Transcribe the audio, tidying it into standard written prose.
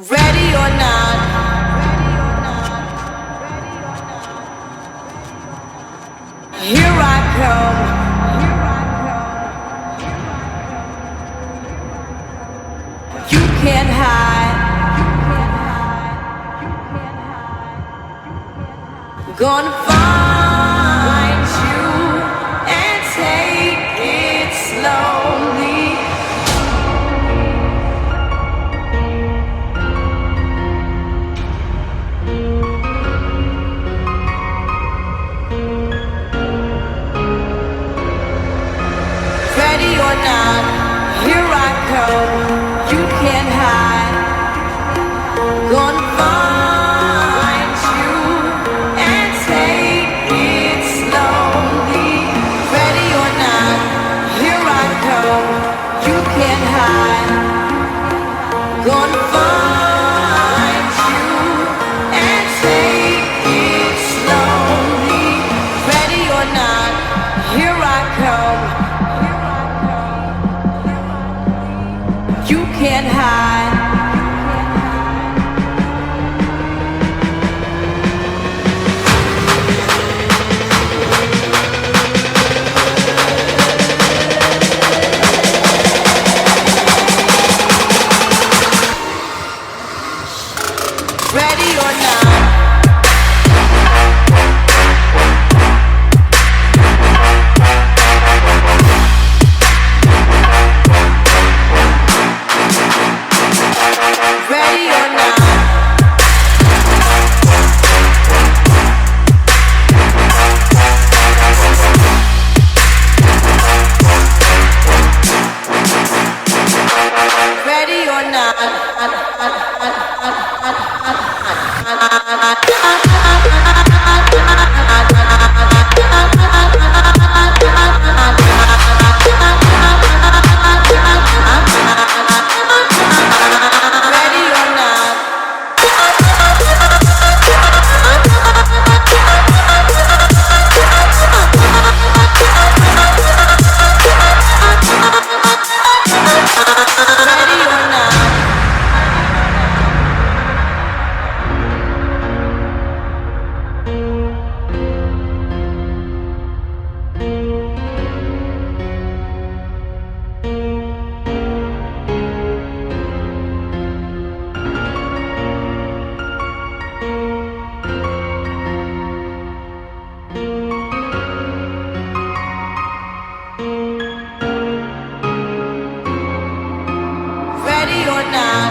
Ready or not, here I come. You can't hide. Gonna find you and take it slowly. Ready or not, here I come. You can't hide. Gonna find you and take it slowly. Ready or not, here I come. You can't hide. Gonna find you and take it slowly. Ready or not, here I come. You can't hide. Ready or not. Ready or not. Ready or not. Ready or not.